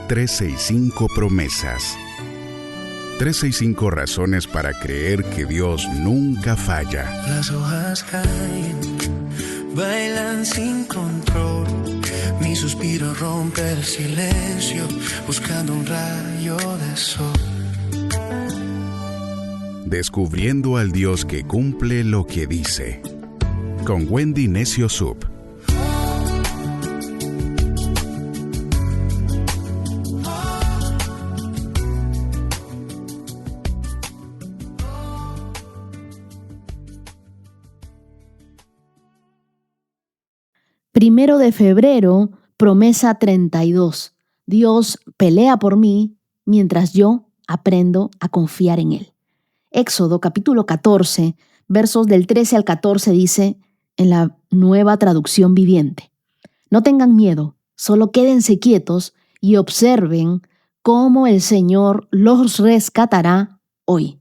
365 promesas. 365 razones para creer que Dios nunca falla. Las hojas caen, bailan sin control. Mi suspiro rompe el silencio, buscando un rayo de sol. Descubriendo al Dios que cumple lo que dice. Con Wendy Necio Sub. Primero de febrero, promesa 32. Dios pelea por mí mientras yo aprendo a confiar en Él. Éxodo capítulo 14, versos del 13 al 14 dice en la Nueva Traducción Viviente: No tengan miedo, solo quédense quietos y observen cómo el Señor los rescatará hoy.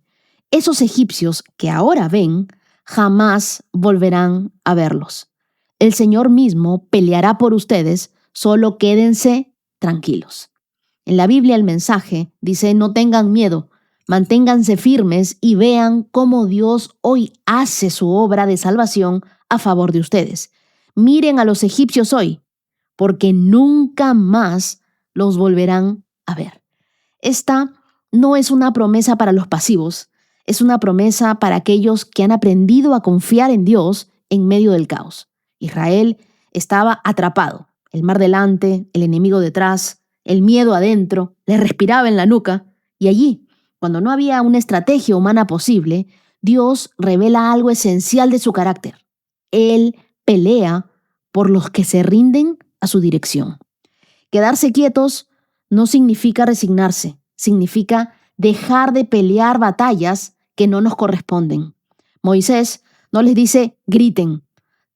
Esos egipcios que ahora ven, jamás volverán a verlos. El Señor mismo peleará por ustedes, solo quédense tranquilos. En la Biblia el mensaje dice: no tengan miedo, manténganse firmes y vean cómo Dios hoy hace su obra de salvación a favor de ustedes. Miren a los egipcios hoy, porque nunca más los volverán a ver. Esta no es una promesa para los pasivos, es una promesa para aquellos que han aprendido a confiar en Dios en medio del caos. Israel estaba atrapado, el mar delante, el enemigo detrás, el miedo adentro, le respiraba en la nuca, y allí, cuando no había una estrategia humana posible, Dios revela algo esencial de su carácter. Él pelea por los que se rinden a su dirección. Quedarse quietos no significa resignarse, significa dejar de pelear batallas que no nos corresponden. Moisés no les dice griten,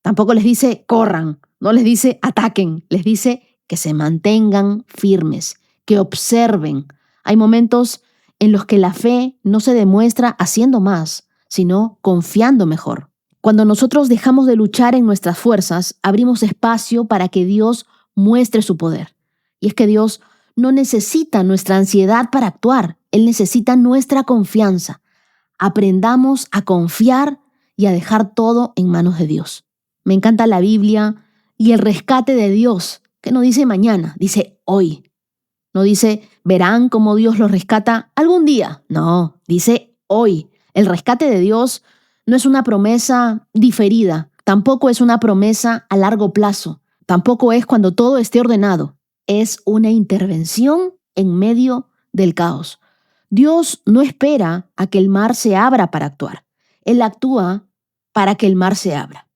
tampoco les dice corran, no les dice ataquen, les dice que se mantengan firmes, que observen. Hay momentos en los que la fe no se demuestra haciendo más, sino confiando mejor. Cuando nosotros dejamos de luchar en nuestras fuerzas, abrimos espacio para que Dios muestre su poder. Y es que Dios no necesita nuestra ansiedad para actuar, Él necesita nuestra confianza. Aprendamos a confiar y a dejar todo en manos de Dios. Me encanta la Biblia y el rescate de Dios, que no dice mañana, dice hoy. No dice verán cómo Dios los rescata algún día. No, dice hoy. El rescate de Dios no es una promesa diferida, tampoco es una promesa a largo plazo, tampoco es cuando todo esté ordenado. Es una intervención en medio del caos. Dios no espera a que el mar se abra para actuar. Él actúa para que el mar se abra.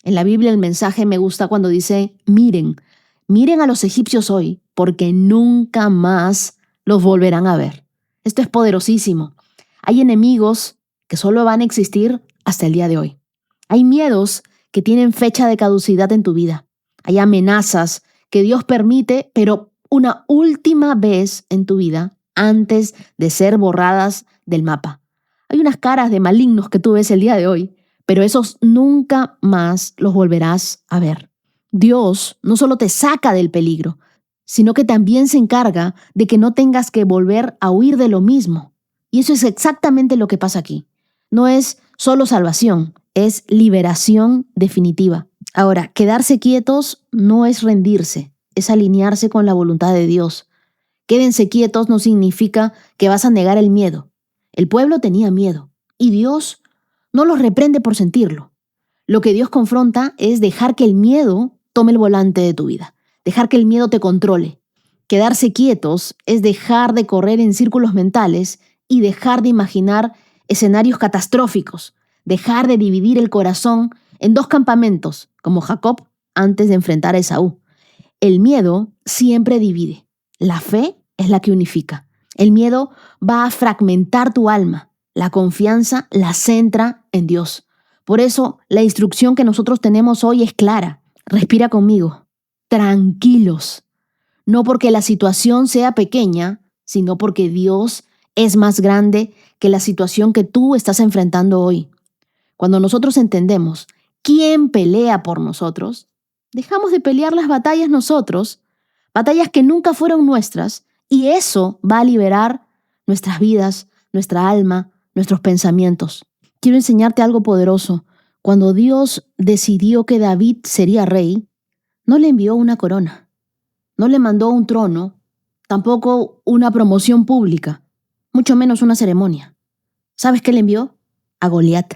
En la Biblia el mensaje me gusta cuando dice: miren a los egipcios hoy, porque nunca más los volverán a ver. Esto es poderosísimo. Hay enemigos que solo van a existir hasta el día de hoy. Hay miedos que tienen fecha de caducidad en tu vida. Hay amenazas que Dios permite, pero una última vez en tu vida antes de ser borradas del mapa. Hay unas caras de malignos que tú ves el día de hoy, pero esos nunca más los volverás a ver. Dios no solo te saca del peligro, sino que también se encarga de que no tengas que volver a huir de lo mismo. Y eso es exactamente lo que pasa aquí. No es solo salvación, es liberación definitiva. Ahora, quedarse quietos no es rendirse, es alinearse con la voluntad de Dios. Quédense quietos no significa que vas a negar el miedo. El pueblo tenía miedo y Dios no los reprende por sentirlo. Lo que Dios confronta es dejar que el miedo tome el volante de tu vida, dejar que el miedo te controle. Quedarse quietos es dejar de correr en círculos mentales y dejar de imaginar escenarios catastróficos, dejar de dividir el corazón en dos campamentos, como Jacob antes de enfrentar a Esaú. El miedo siempre divide. La fe es la que unifica. El miedo va a fragmentar tu alma. La confianza la centra en Dios. Por eso, la instrucción que nosotros tenemos hoy es clara. Respira conmigo. Tranquilos. No porque la situación sea pequeña, sino porque Dios es más grande que la situación que tú estás enfrentando hoy. Cuando nosotros entendemos quién pelea por nosotros, dejamos de pelear las batallas nosotros batallas que nunca fueron nuestras, y eso va a liberar nuestras vidas, nuestra alma, nuestros pensamientos. Quiero enseñarte algo poderoso. Cuando Dios decidió que David sería rey, no le envió una corona, no le mandó un trono, tampoco una promoción pública, mucho menos una ceremonia. ¿Sabes qué le envió? A Goliat.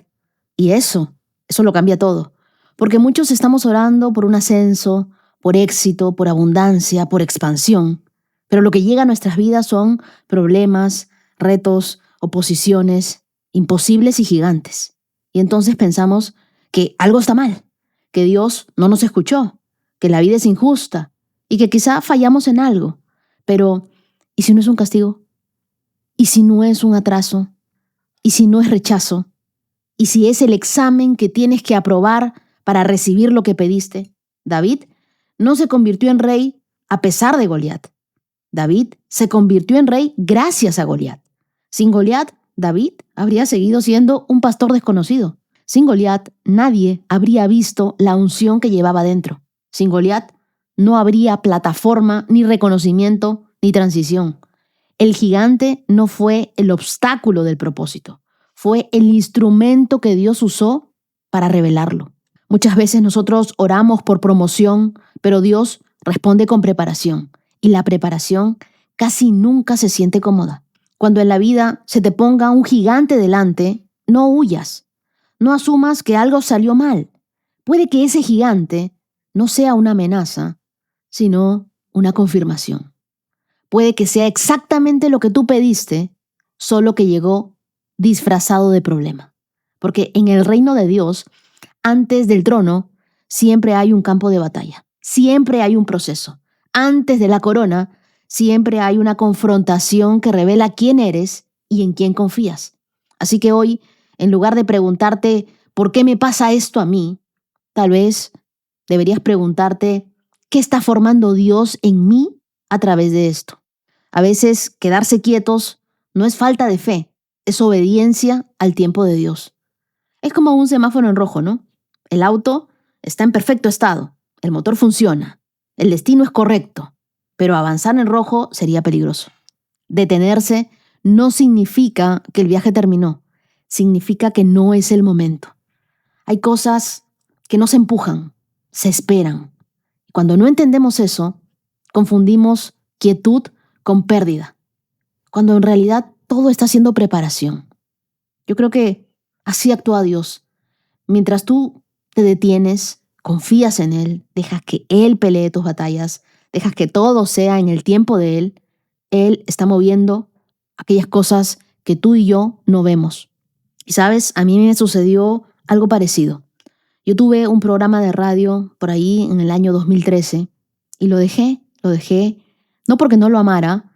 Y eso lo cambia todo. Porque muchos estamos orando por un ascenso, por éxito, por abundancia, por expansión. Pero lo que llega a nuestras vidas son problemas, retos, oposiciones, imposibles y gigantes. Y entonces pensamos que algo está mal, que Dios no nos escuchó, que la vida es injusta y que quizá fallamos en algo. Pero, ¿y si no es un castigo? ¿Y si no es un atraso? ¿Y si no es rechazo? ¿Y si es el examen que tienes que aprobar para recibir lo que pediste? David no se convirtió en rey a pesar de Goliat. David se convirtió en rey gracias a Goliat. Sin Goliat, David habría seguido siendo un pastor desconocido. Sin Goliat, nadie habría visto la unción que llevaba dentro. Sin Goliat, no habría plataforma, ni reconocimiento, ni transición. El gigante no fue el obstáculo del propósito. Fue el instrumento que Dios usó para revelarlo. Muchas veces nosotros oramos por promoción, pero Dios responde con preparación. Y la preparación casi nunca se siente cómoda. Cuando en la vida se te ponga un gigante delante, no huyas. No asumas que algo salió mal. Puede que ese gigante no sea una amenaza, sino una confirmación. Puede que sea exactamente lo que tú pediste, solo que llegó disfrazado de problema. Porque en el reino de Dios, antes del trono, siempre hay un campo de batalla. Siempre hay un proceso. Antes de la corona, siempre hay una confrontación que revela quién eres y en quién confías. Así que hoy, en lugar de preguntarte ¿por qué me pasa esto a mí?, tal vez deberías preguntarte ¿qué está formando Dios en mí a través de esto? A veces quedarse quietos no es falta de fe, es obediencia al tiempo de Dios. Es como un semáforo en rojo, ¿no? El auto está en perfecto estado, el motor funciona, el destino es correcto, pero avanzar en rojo sería peligroso. Detenerse no significa que el viaje terminó, significa que no es el momento. Hay cosas que no se empujan, se esperan. Cuando no entendemos eso, confundimos quietud con pérdida, cuando en realidad todo está siendo preparación. Yo creo que así actúa Dios. Mientras tú te detienes, confías en Él, dejas que Él pelee tus batallas, dejas que todo sea en el tiempo de Él está moviendo aquellas cosas que tú y yo no vemos. Y sabes, a mí me sucedió algo parecido. Yo tuve un programa de radio por ahí en el año 2013 y lo dejé, no porque no lo amara,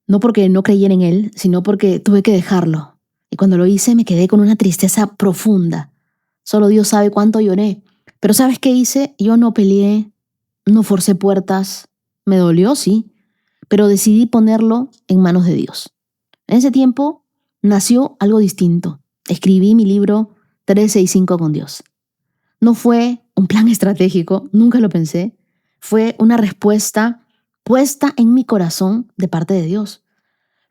no porque no creyera en él, sino porque tuve que dejarlo. Y cuando lo hice me quedé con una tristeza profunda. Solo Dios sabe cuánto lloré. Pero ¿sabes qué hice? Yo no peleé, no forcé puertas. Me dolió, sí, pero decidí ponerlo en manos de Dios. En ese tiempo nació algo distinto. Escribí mi libro 365 con Dios. No fue un plan estratégico, nunca lo pensé. Fue una respuesta puesta en mi corazón de parte de Dios.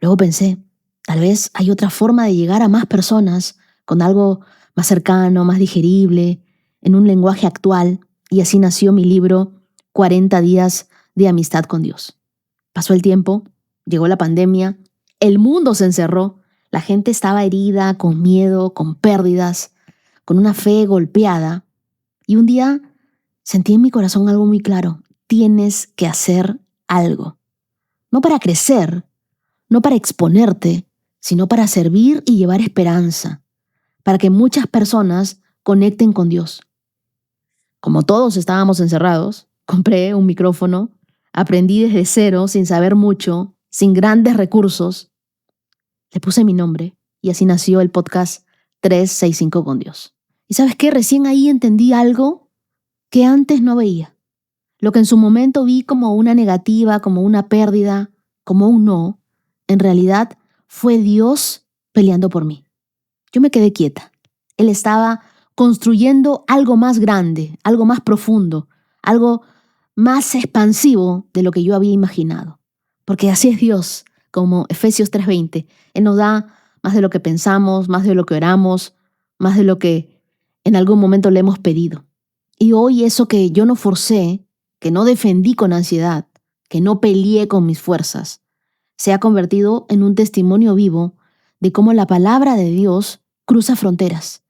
Luego pensé, tal vez hay otra forma de llegar a más personas con algo más cercano, más digerible, en un lenguaje actual, y así nació mi libro 40 días de amistad con Dios. Pasó el tiempo, llegó la pandemia, el mundo se encerró, la gente estaba herida, con miedo, con pérdidas, con una fe golpeada, y un día sentí en mi corazón algo muy claro: tienes que hacer algo. No para crecer, no para exponerte, sino para servir y llevar esperanza, para que muchas personas conecten con Dios. Como todos estábamos encerrados, compré un micrófono, aprendí desde cero, sin saber mucho, sin grandes recursos. Le puse mi nombre y así nació el podcast 365 con Dios. ¿Y sabes qué? Recién ahí entendí algo que antes no veía. Lo que en su momento vi como una negativa, como una pérdida, como un no, en realidad fue Dios peleando por mí. Yo me quedé quieta. Él estaba construyendo algo más grande, algo más profundo, algo más expansivo de lo que yo había imaginado. Porque así es Dios, como Efesios 3:20. Él nos da más de lo que pensamos, más de lo que oramos, más de lo que en algún momento le hemos pedido. Y hoy eso que yo no forcé, que no defendí con ansiedad, que no peleé con mis fuerzas, se ha convertido en un testimonio vivo de cómo la palabra de Dios cruza fronteras,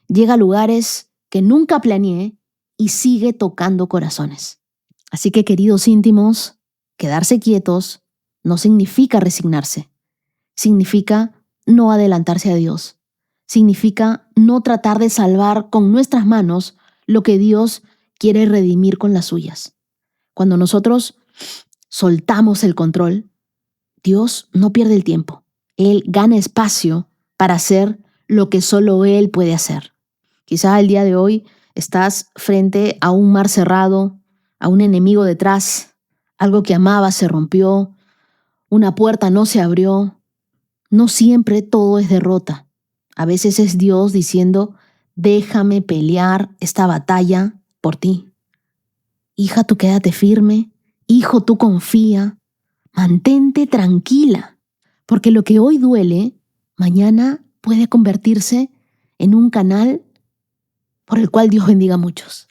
llega a lugares que nunca planeé y sigue tocando corazones. Así que, queridos íntimos, quedarse quietos no significa resignarse, significa no adelantarse a Dios, significa no tratar de salvar con nuestras manos lo que Dios quiere redimir con las suyas. Cuando nosotros soltamos el control, Dios no pierde el tiempo. Él gana espacio para hacer lo que solo Él puede hacer. Quizá el día de hoy estás frente a un mar cerrado, a un enemigo detrás, algo que amabas se rompió, una puerta no se abrió. No siempre todo es derrota. A veces es Dios diciendo, déjame pelear esta batalla por ti. Hija, tú quédate firme. Hijo, tú confía. Mantente tranquila, porque lo que hoy duele, mañana puede convertirse en un canal por el cual Dios bendiga a muchos.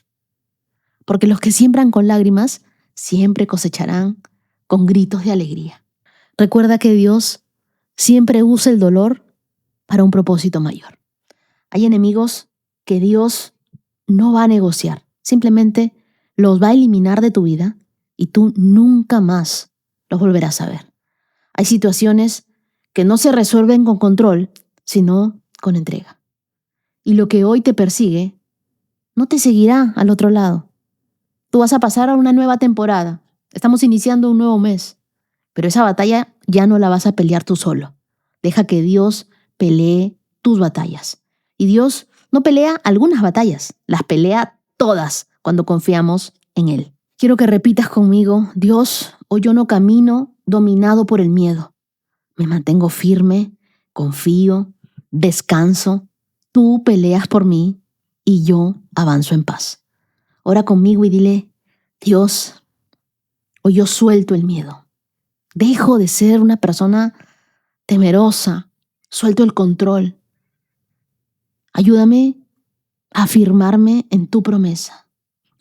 Porque los que siembran con lágrimas siempre cosecharán con gritos de alegría. Recuerda que Dios siempre usa el dolor para un propósito mayor. Hay enemigos que Dios no va a negociar, simplemente los va a eliminar de tu vida y tú nunca más los volverás a ver. Hay situaciones que no se resuelven con control, sino con entrega. Y lo que hoy te persigue no te seguirá al otro lado. Tú vas a pasar a una nueva temporada. Estamos iniciando un nuevo mes. Pero esa batalla ya no la vas a pelear tú solo. Deja que Dios pelee tus batallas. Y Dios no pelea algunas batallas, las pelea todas cuando confiamos en Él. Quiero que repitas conmigo, Dios, hoy yo no camino dominado por el miedo. Me mantengo firme, confío, descanso. Tú peleas por mí y yo avanzo en paz. Ora conmigo y dile, Dios, hoy yo suelto el miedo. Dejo de ser una persona temerosa, suelto el control. Ayúdame a afirmarme en tu promesa.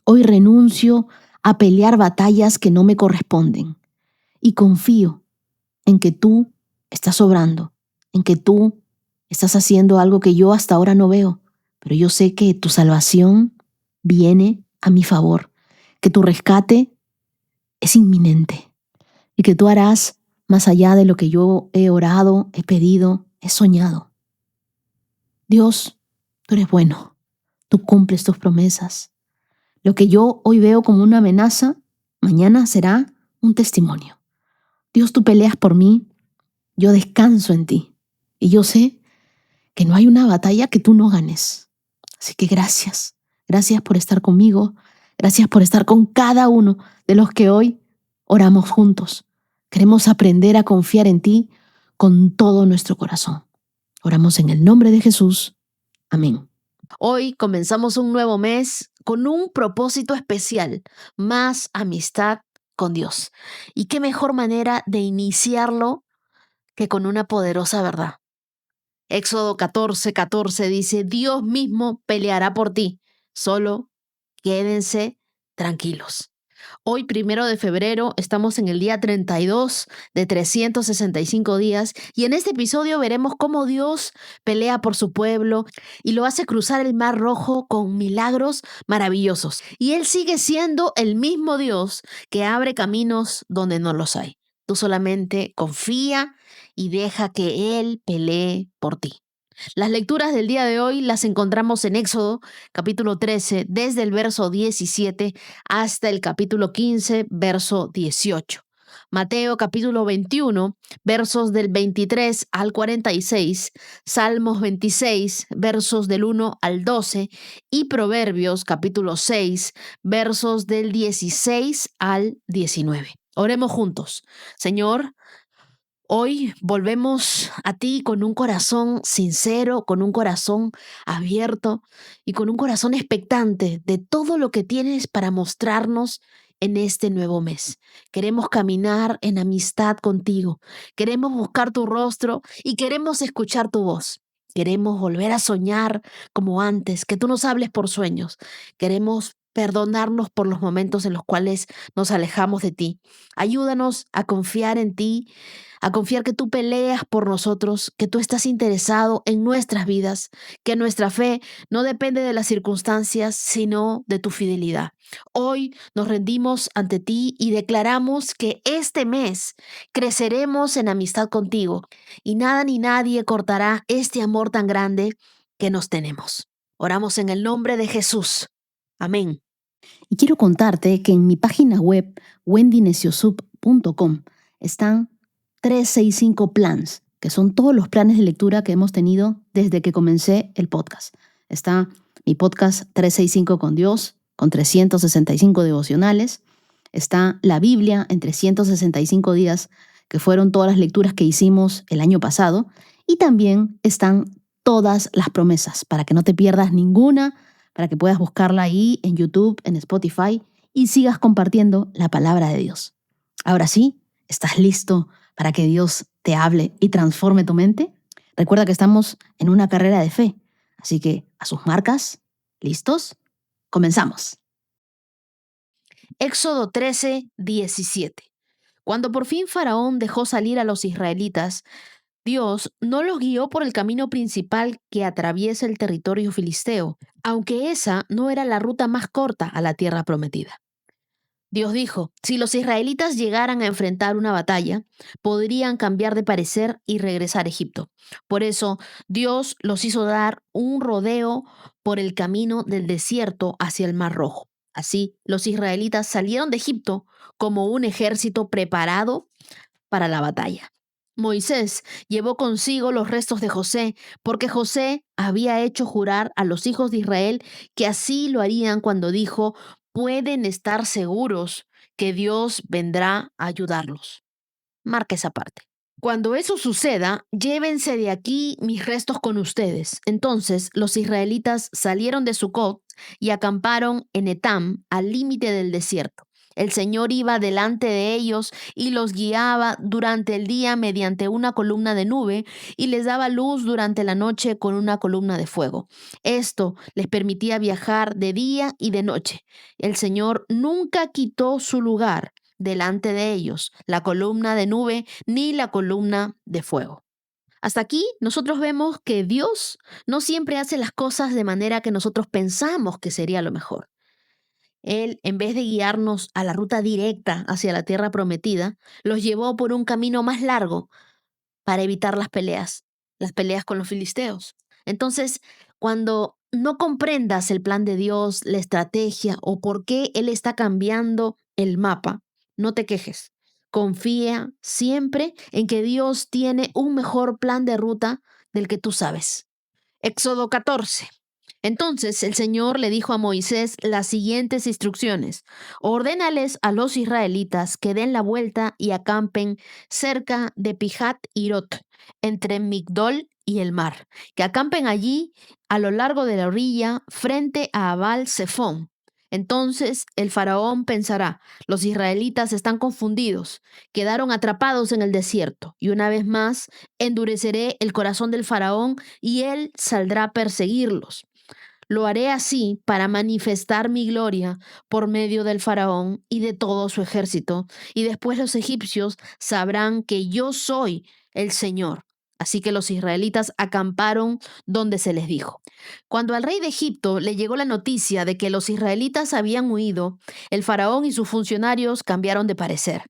Hoy renuncio a pelear batallas que no me corresponden y confío en que tú estás obrando, en que tú estás haciendo algo que yo hasta ahora no veo, pero yo sé que tu salvación viene a mi favor, que tu rescate es inminente y que tú harás más allá de lo que yo he orado, he pedido, he soñado. Dios, tú eres bueno, tú cumples tus promesas. Lo que yo hoy veo como una amenaza, mañana será un testimonio. Dios, tú peleas por mí, yo descanso en ti y yo sé que no hay una batalla que tú no ganes. Así que gracias, gracias por estar conmigo, gracias por estar con cada uno de los que hoy oramos juntos. Queremos aprender a confiar en ti con todo nuestro corazón. Oramos en el nombre de Jesús. Amén. Hoy comenzamos un nuevo mes con un propósito especial, más amistad con Dios. ¿Y qué mejor manera de iniciarlo que con una poderosa verdad? Éxodo 14:14 dice, Dios mismo peleará por ti, solo quédense tranquilos. Hoy, 1 de febrero, estamos en el día 32 de 365 días y en este episodio veremos cómo Dios pelea por su pueblo y lo hace cruzar el Mar Rojo con milagros maravillosos. Y Él sigue siendo el mismo Dios que abre caminos donde no los hay. Tú solamente confía y deja que Él pelee por ti. Las lecturas del día de hoy las encontramos en Éxodo, capítulo 13, desde el verso 17 hasta el capítulo 15, verso 18. Mateo, capítulo 21, versos del 23 al 46, Salmos 26, versos del 1 al 12 y Proverbios, capítulo 6, versos del 16 al 19. Oremos juntos. Señor, hoy volvemos a ti con un corazón sincero, con un corazón abierto y con un corazón expectante de todo lo que tienes para mostrarnos en este nuevo mes. Queremos caminar en amistad contigo. Queremos buscar tu rostro y queremos escuchar tu voz. Queremos volver a soñar como antes, que tú nos hables por sueños. Queremos perdonarnos por los momentos en los cuales nos alejamos de ti. Ayúdanos a confiar en ti, a confiar que tú peleas por nosotros, que tú estás interesado en nuestras vidas, que nuestra fe no depende de las circunstancias, sino de tu fidelidad. Hoy nos rendimos ante ti y declaramos que este mes creceremos en amistad contigo y nada ni nadie cortará este amor tan grande que nos tenemos. Oramos en el nombre de Jesús. Amén. Y quiero contarte que en mi página web, wendynesiosub.com, están 365 plans, que son todos los planes de lectura que hemos tenido desde que comencé el podcast. Está mi podcast 365 con Dios, con 365 devocionales. Está la Biblia en 365 días, que fueron todas las lecturas que hicimos el año pasado. Y también están todas las promesas, para que no te pierdas ninguna, para que puedas buscarla ahí en YouTube, en Spotify, y sigas compartiendo la palabra de Dios. Ahora sí, ¿estás listo para que Dios te hable y transforme tu mente? Recuerda que estamos en una carrera de fe, así que a sus marcas, ¿listos? Comenzamos. Éxodo 13, 17. Cuando por fin Faraón dejó salir a los israelitas, Dios no los guió por el camino principal que atraviesa el territorio filisteo, aunque esa no era la ruta más corta a la tierra prometida. Dios dijo, si los israelitas llegaran a enfrentar una batalla, podrían cambiar de parecer y regresar a Egipto. Por eso, Dios los hizo dar un rodeo por el camino del desierto hacia el Mar Rojo. Así, los israelitas salieron de Egipto como un ejército preparado para la batalla. Moisés llevó consigo los restos de José, porque José había hecho jurar a los hijos de Israel que así lo harían cuando dijo, pueden estar seguros que Dios vendrá a ayudarlos. Marca esa parte. Cuando eso suceda, llévense de aquí mis restos con ustedes. Entonces los israelitas salieron de Sucot y acamparon en Etam, al límite del desierto. El Señor iba delante de ellos y los guiaba durante el día mediante una columna de nube y les daba luz durante la noche con una columna de fuego. Esto les permitía viajar de día y de noche. El Señor nunca quitó su lugar delante de ellos, la columna de nube ni la columna de fuego. Hasta aquí nosotros vemos que Dios no siempre hace las cosas de manera que nosotros pensamos que sería lo mejor. Él, en vez de guiarnos a la ruta directa hacia la tierra prometida, los llevó por un camino más largo para evitar las peleas con los filisteos. Entonces, cuando no comprendas el plan de Dios, la estrategia o por qué Él está cambiando el mapa, no te quejes. Confía siempre en que Dios tiene un mejor plan de ruta del que tú sabes. Éxodo 14. Entonces el Señor le dijo a Moisés las siguientes instrucciones. Ordénales a los israelitas que den la vuelta y acampen cerca de Pijat Hirot, entre Migdol y el mar. Que acampen allí a lo largo de la orilla frente a Abal Zephón. Entonces el faraón pensará, los israelitas están confundidos, quedaron atrapados en el desierto, y una vez más endureceré el corazón del faraón y él saldrá a perseguirlos. Lo haré así para manifestar mi gloria por medio del faraón y de todo su ejército, y después los egipcios sabrán que yo soy el Señor. Así que los israelitas acamparon donde se les dijo. Cuando al rey de Egipto le llegó la noticia de que los israelitas habían huido, el faraón y sus funcionarios cambiaron de parecer.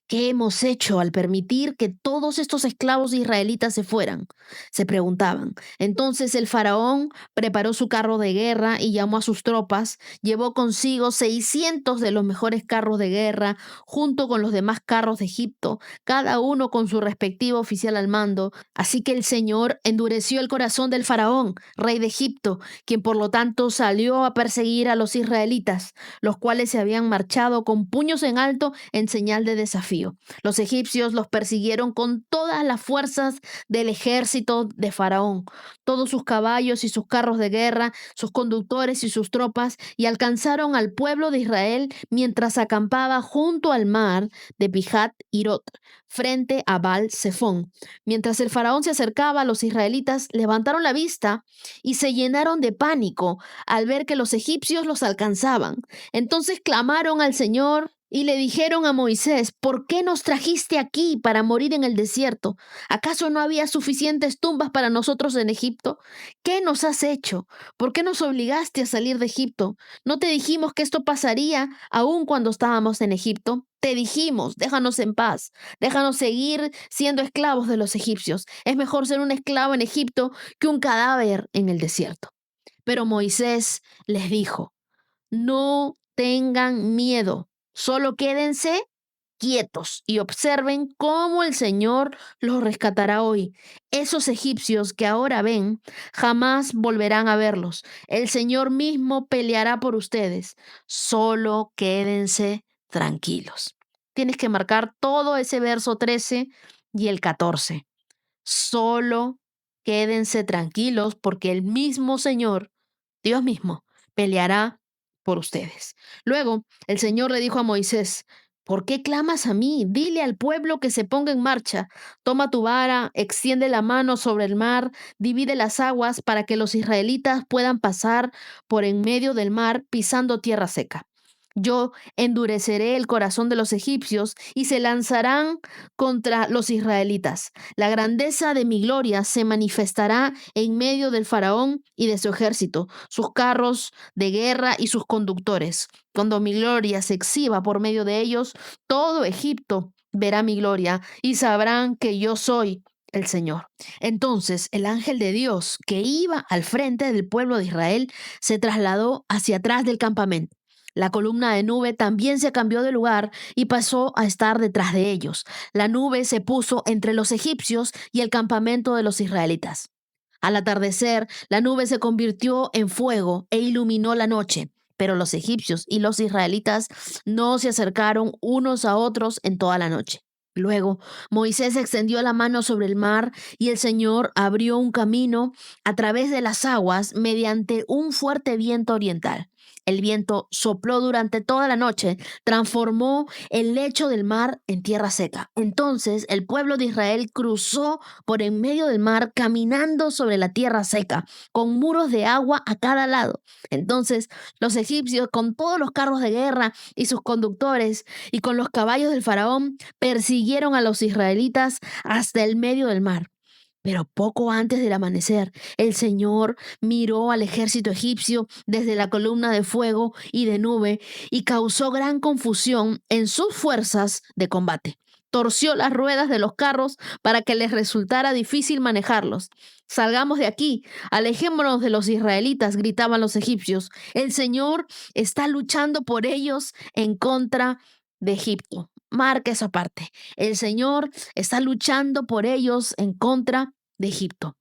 ¿Qué hemos hecho al permitir que todos estos esclavos israelitas se fueran?, se preguntaban. Entonces el faraón preparó su carro de guerra y llamó a sus tropas. Llevó consigo 600 de los mejores carros de guerra, junto con los demás carros de Egipto, cada uno con su respectivo oficial al mando. Así que el Señor endureció el corazón del faraón, rey de Egipto, quien por lo tanto salió a perseguir a los israelitas, los cuales se habían marchado con puños en alto en señal de desafío. desafío. Los egipcios los persiguieron con todas las fuerzas del ejército de Faraón, todos sus caballos y sus carros de guerra, sus conductores y sus tropas, y alcanzaron al pueblo de Israel mientras acampaba junto al mar de Pijat Hirot, frente a Baal Zephón. Mientras el faraón se acercaba, los israelitas levantaron la vista y se llenaron de pánico al ver que los egipcios los alcanzaban. Entonces clamaron al Señor y le dijeron a Moisés: ¿por qué nos trajiste aquí para morir en el desierto? ¿Acaso no había suficientes tumbas para nosotros en Egipto? ¿Qué nos has hecho? ¿Por qué nos obligaste a salir de Egipto? ¿No te dijimos que esto pasaría aún cuando estábamos en Egipto? Te dijimos: déjanos en paz, déjanos seguir siendo esclavos de los egipcios. Es mejor ser un esclavo en Egipto que un cadáver en el desierto. Pero Moisés les dijo: no tengan miedo. Solo quédense quietos y observen cómo el Señor los rescatará hoy. Esos egipcios que ahora ven, jamás volverán a verlos. El Señor mismo peleará por ustedes. Solo quédense tranquilos. Tienes que marcar todo ese verso 13 y el 14. Solo quédense tranquilos porque el mismo Señor, Dios mismo, peleará por ustedes. Luego, el Señor le dijo a Moisés: ¿por qué clamas a mí? Dile al pueblo que se ponga en marcha. Toma tu vara, extiende la mano sobre el mar, divide las aguas para que los israelitas puedan pasar por en medio del mar pisando tierra seca. Yo endureceré el corazón de los egipcios y se lanzarán contra los israelitas. La grandeza de mi gloria se manifestará en medio del faraón y de su ejército, sus carros de guerra y sus conductores. Cuando mi gloria se exhiba por medio de ellos, todo Egipto verá mi gloria y sabrán que yo soy el Señor. Entonces el ángel de Dios que iba al frente del pueblo de Israel se trasladó hacia atrás del campamento. La columna de nube también se cambió de lugar y pasó a estar detrás de ellos. La nube se puso entre los egipcios y el campamento de los israelitas. Al atardecer, la nube se convirtió en fuego e iluminó la noche, pero los egipcios y los israelitas no se acercaron unos a otros en toda la noche. Luego, Moisés extendió la mano sobre el mar y el Señor abrió un camino a través de las aguas mediante un fuerte viento oriental. El viento sopló durante toda la noche, transformó el lecho del mar en tierra seca. Entonces el pueblo de Israel cruzó por en medio del mar caminando sobre la tierra seca, con muros de agua a cada lado. Entonces los egipcios, con todos los carros de guerra y sus conductores, y con los caballos del faraón, persiguieron a los israelitas hasta el medio del mar. Pero poco antes del amanecer, el Señor miró al ejército egipcio desde la columna de fuego y de nube y causó gran confusión en sus fuerzas de combate. Torció las ruedas de los carros para que les resultara difícil manejarlos. Salgamos de aquí, alejémonos de los israelitas, gritaban los egipcios. El Señor está luchando por ellos en contra de Egipto. Marca esa parte. El Señor está luchando por ellos en contra de Egipto.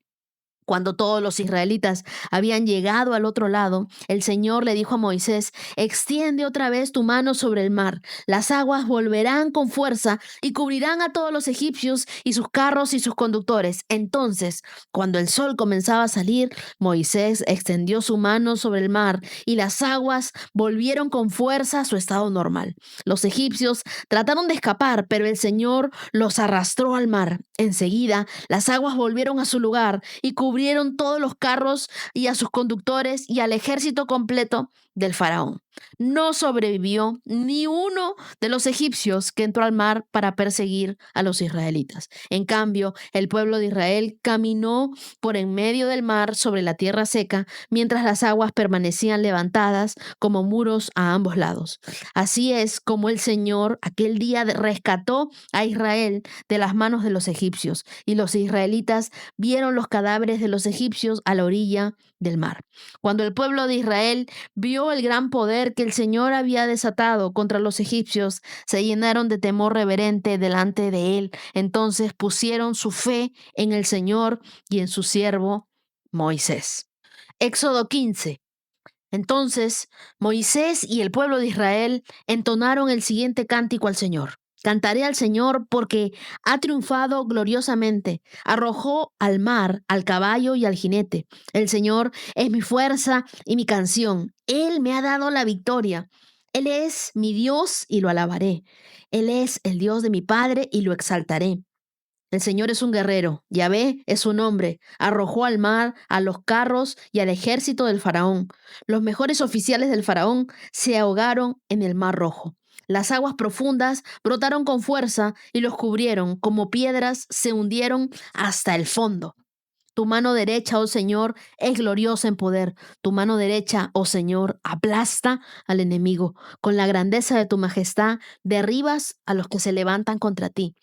Cuando todos los israelitas habían llegado al otro lado, el Señor le dijo a Moisés: extiende otra vez tu mano sobre el mar. Las aguas volverán con fuerza y cubrirán a todos los egipcios y sus carros y sus conductores. Entonces, cuando el sol comenzaba a salir, Moisés extendió su mano sobre el mar y las aguas volvieron con fuerza a su estado normal. Los egipcios trataron de escapar, pero el Señor los arrastró al mar. Enseguida, las aguas volvieron a su lugar y cubrieron todos los carros y a sus conductores y al ejército completo del faraón. No sobrevivió ni uno de los egipcios que entró al mar para perseguir a los israelitas. En cambio, el pueblo de Israel caminó por en medio del mar sobre la tierra seca, mientras las aguas permanecían levantadas como muros a ambos lados. Así es como el Señor aquel día rescató a Israel de las manos de los egipcios, y los israelitas vieron los cadáveres de los egipcios a la orilla del mar. Cuando el pueblo de Israel vio el gran poder que el Señor había desatado contra los egipcios, se llenaron de temor reverente delante de él. Entonces pusieron su fe en el Señor y en su siervo Moisés. Éxodo 15. Entonces Moisés y el pueblo de Israel entonaron el siguiente cántico al Señor. Cantaré al Señor porque ha triunfado gloriosamente. Arrojó al mar, al caballo y al jinete. El Señor es mi fuerza y mi canción. Él me ha dado la victoria. Él es mi Dios y lo alabaré. Él es el Dios de mi Padre y lo exaltaré. El Señor es un guerrero, Yahvé es su nombre. Arrojó al mar, a los carros y al ejército del faraón. Los mejores oficiales del faraón se ahogaron en el mar rojo. Las aguas profundas brotaron con fuerza y los cubrieron, como piedras se hundieron hasta el fondo. Tu mano derecha, oh Señor, es gloriosa en poder. Tu mano derecha, oh Señor, aplasta al enemigo. Con la grandeza de tu majestad, derribas a los que se levantan contra ti.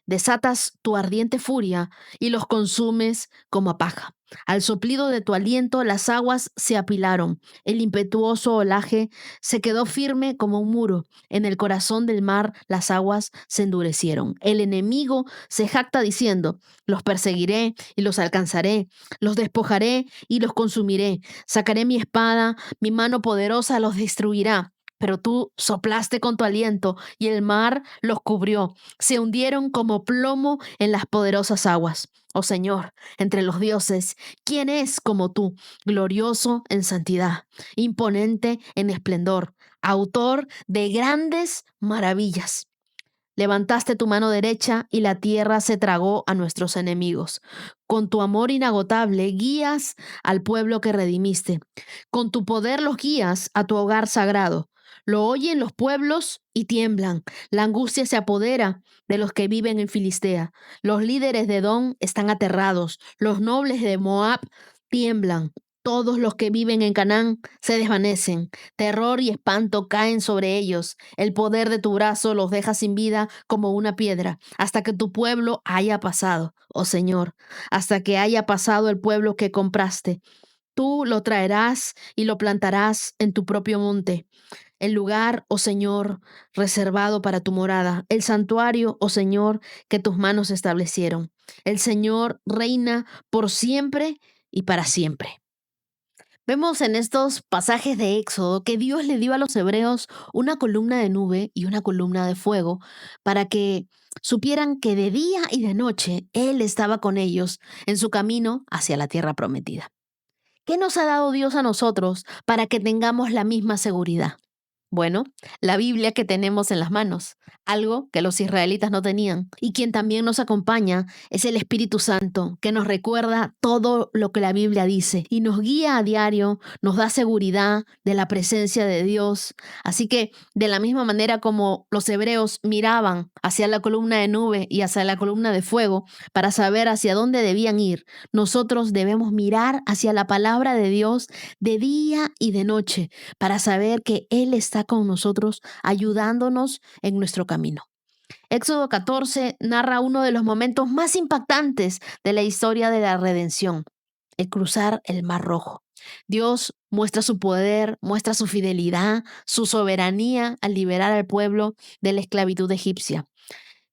Desatas tu ardiente furia y los consumes como a paja. Al soplido de tu aliento las aguas se apilaron. El impetuoso olaje se quedó firme como un muro. En el corazón del mar las aguas se endurecieron. El enemigo se jacta diciendo: los perseguiré y los alcanzaré, los despojaré y los consumiré. Sacaré mi espada, mi mano poderosa los destruirá. Pero tú soplaste con tu aliento y el mar los cubrió. Se hundieron como plomo en las poderosas aguas. Oh Señor, entre los dioses, ¿quién es como tú? Glorioso en santidad, imponente en esplendor, autor de grandes maravillas. Levantaste tu mano derecha y la tierra se tragó a nuestros enemigos. Con tu amor inagotable guías al pueblo que redimiste. Con tu poder los guías a tu hogar sagrado. Lo oyen los pueblos y tiemblan. La angustia se apodera de los que viven en Filistea. Los líderes de Edom están aterrados. Los nobles de Moab tiemblan. Todos los que viven en Canaán se desvanecen. Terror y espanto caen sobre ellos. El poder de tu brazo los deja sin vida como una piedra, hasta que tu pueblo haya pasado, oh Señor, hasta que haya pasado el pueblo que compraste. Tú lo traerás y lo plantarás en tu propio monte. El lugar, oh Señor, reservado para tu morada, el santuario, oh Señor, que tus manos establecieron. El Señor reina por siempre y para siempre. Vemos en estos pasajes de Éxodo que Dios le dio a los hebreos una columna de nube y una columna de fuego para que supieran que de día y de noche Él estaba con ellos en su camino hacia la tierra prometida. ¿Qué nos ha dado Dios a nosotros para que tengamos la misma seguridad? Bueno, la Biblia que tenemos en las manos, algo que los israelitas no tenían. Y quien también nos acompaña es el Espíritu Santo, que nos recuerda todo lo que la Biblia dice y nos guía a diario, nos da seguridad de la presencia de Dios. Así que de la misma manera como los hebreos miraban hacia la columna de nube y hacia la columna de fuego para saber hacia dónde debían ir, nosotros debemos mirar hacia la palabra de Dios de día y de noche para saber que Él está con nosotros ayudándonos en nuestro camino. Éxodo 14 narra uno de los momentos más impactantes de la historia de la redención, el cruzar el Mar Rojo. Dios muestra su poder, muestra su fidelidad, su soberanía al liberar al pueblo de la esclavitud egipcia.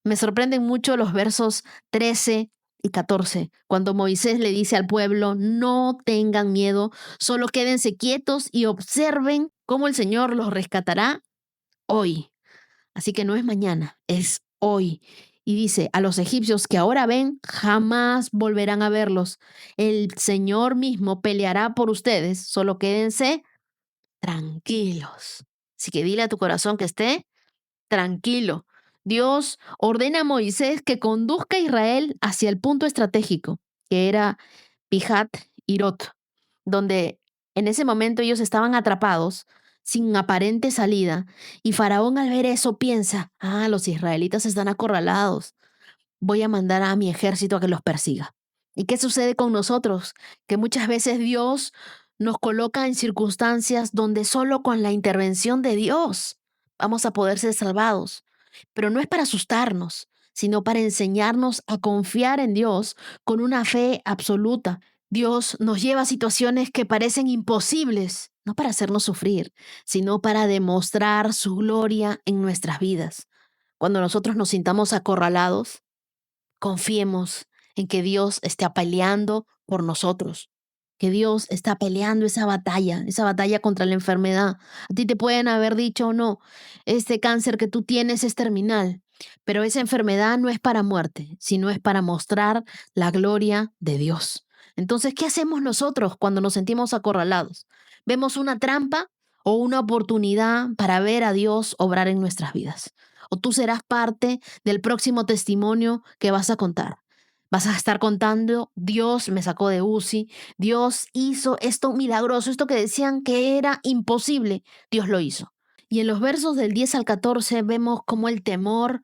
Me sorprenden mucho los versos 13 y 14, cuando Moisés le dice al pueblo: no tengan miedo, solo quédense quietos y observen cómo el Señor los rescatará hoy. Así que no es mañana, es hoy. Y dice: a los egipcios que ahora ven, jamás volverán a verlos. El Señor mismo peleará por ustedes, solo quédense tranquilos. Así que dile a tu corazón que esté tranquilo. Dios ordena a Moisés que conduzca a Israel hacia el punto estratégico, que era Pijat Hirot, donde en ese momento ellos estaban atrapados, sin aparente salida, y Faraón al ver eso piensa: los israelitas están acorralados, voy a mandar a mi ejército a que los persiga. ¿Y qué sucede con nosotros? Que muchas veces Dios nos coloca en circunstancias donde solo con la intervención de Dios vamos a poder ser salvados. Pero no es para asustarnos, sino para enseñarnos a confiar en Dios con una fe absoluta. Dios nos lleva a situaciones que parecen imposibles, no para hacernos sufrir, sino para demostrar su gloria en nuestras vidas. Cuando nosotros nos sintamos acorralados, confiemos en que Dios está peleando por nosotros, que Dios está peleando esa batalla contra la enfermedad. A ti te pueden haber dicho: no, este cáncer que tú tienes es terminal. Pero esa enfermedad no es para muerte, sino es para mostrar la gloria de Dios. Entonces, ¿qué hacemos nosotros cuando nos sentimos acorralados? ¿Vemos una trampa o una oportunidad para ver a Dios obrar en nuestras vidas? O tú serás parte del próximo testimonio que vas a contar. Vas a estar contando, Dios me sacó de UCI, Dios hizo esto milagroso, esto que decían que era imposible, Dios lo hizo. Y en los versos del 10 al 14 vemos cómo el temor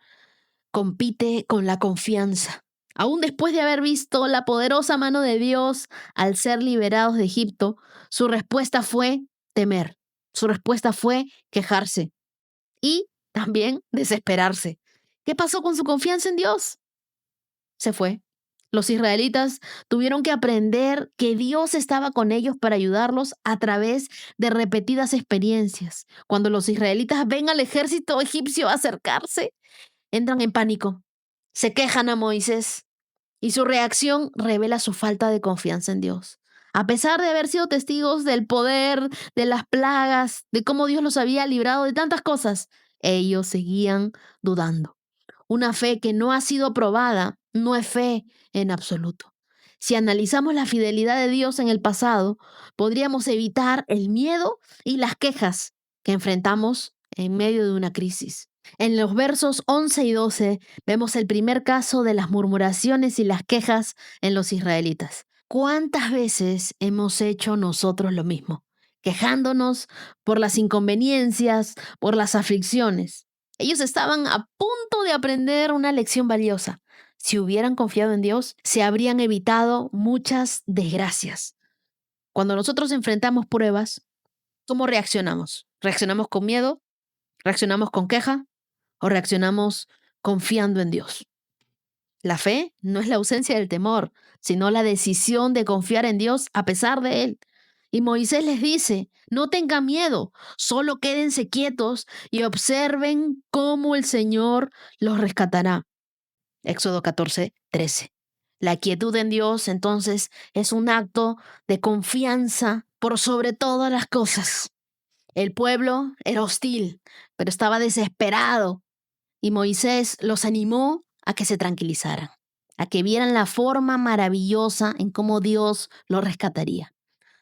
compite con la confianza. Aún después de haber visto la poderosa mano de Dios al ser liberados de Egipto, su respuesta fue temer. Su respuesta fue quejarse y también desesperarse. ¿Qué pasó con su confianza en Dios? Se fue. Los israelitas tuvieron que aprender que Dios estaba con ellos para ayudarlos a través de repetidas experiencias. Cuando los israelitas ven al ejército egipcio acercarse, entran en pánico, se quejan a Moisés y su reacción revela su falta de confianza en Dios. A pesar de haber sido testigos del poder, de las plagas, de cómo Dios los había librado de tantas cosas, ellos seguían dudando. Una fe que no ha sido probada no es fe en absoluto. Si analizamos la fidelidad de Dios en el pasado, podríamos evitar el miedo y las quejas que enfrentamos en medio de una crisis. En los versos 11 y 12 vemos el primer caso de las murmuraciones y las quejas en los israelitas. ¿Cuántas veces hemos hecho nosotros lo mismo? Quejándonos por las inconveniencias, por las aflicciones. Ellos estaban a punto de aprender una lección valiosa. Si hubieran confiado en Dios, se habrían evitado muchas desgracias. Cuando nosotros enfrentamos pruebas, ¿cómo reaccionamos? ¿Reaccionamos con miedo? ¿Reaccionamos con queja? ¿O reaccionamos confiando en Dios? La fe no es la ausencia del temor, sino la decisión de confiar en Dios a pesar de él. Y Moisés les dice, no tengan miedo, solo quédense quietos y observen cómo el Señor los rescatará. Éxodo 14:13. La quietud en Dios, entonces, es un acto de confianza por sobre todas las cosas. El pueblo era hostil, pero estaba desesperado. Y Moisés los animó a que se tranquilizaran, a que vieran la forma maravillosa en cómo Dios los rescataría.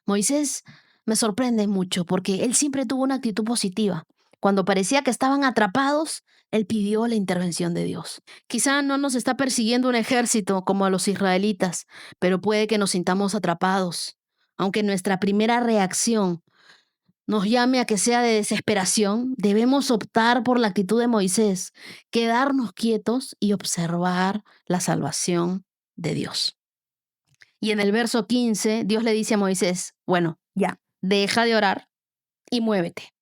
Moisés me sorprende mucho porque él siempre tuvo una actitud positiva. Cuando parecía que estaban atrapados, él pidió la intervención de Dios. Quizá no nos está persiguiendo un ejército como a los israelitas, pero puede que nos sintamos atrapados. Aunque nuestra primera reacción nos llame a que sea de desesperación, debemos optar por la actitud de Moisés, quedarnos quietos y observar la salvación de Dios. Y en el verso 15, Dios le dice a Moisés, bueno, ya, deja de orar y muévete.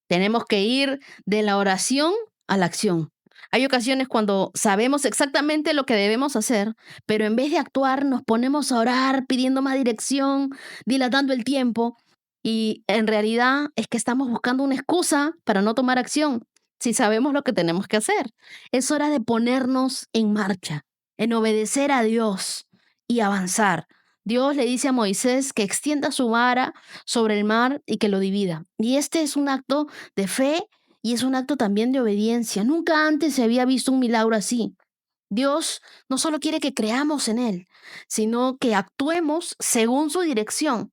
Tenemos que ir de la oración a la acción. Hay ocasiones cuando sabemos exactamente lo que debemos hacer, pero en vez de actuar nos ponemos a orar pidiendo más dirección, dilatando el tiempo. Y en realidad es que estamos buscando una excusa para no tomar acción, si sabemos lo que tenemos que hacer. Es hora de ponernos en marcha, en obedecer a Dios y avanzar. Dios le dice a Moisés que extienda su vara sobre el mar y que lo divida. Y este es un acto de fe y es un acto también de obediencia. Nunca antes se había visto un milagro así. Dios no solo quiere que creamos en Él, sino que actuemos según su dirección.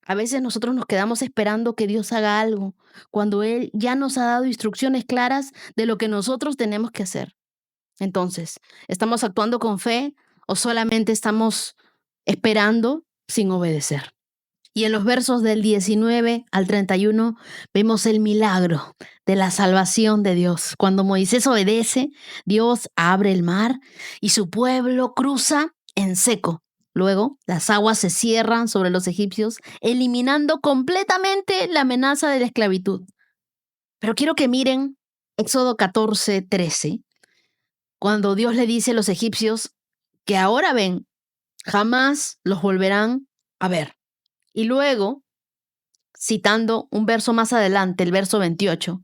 A veces nosotros nos quedamos esperando que Dios haga algo, cuando Él ya nos ha dado instrucciones claras de lo que nosotros tenemos que hacer. Entonces, ¿estamos actuando con fe o solamente estamos esperando sin obedecer? Y en los versos del 19 al 31 vemos el milagro de la salvación de Dios. Cuando Moisés obedece, Dios abre el mar y su pueblo cruza en seco. Luego, las aguas se cierran sobre los egipcios, eliminando completamente la amenaza de la esclavitud. Pero quiero que miren Éxodo 14:13, cuando Dios le dice a los egipcios que ahora ven, jamás los volverán a ver. Y luego, citando un verso más adelante, el verso 28,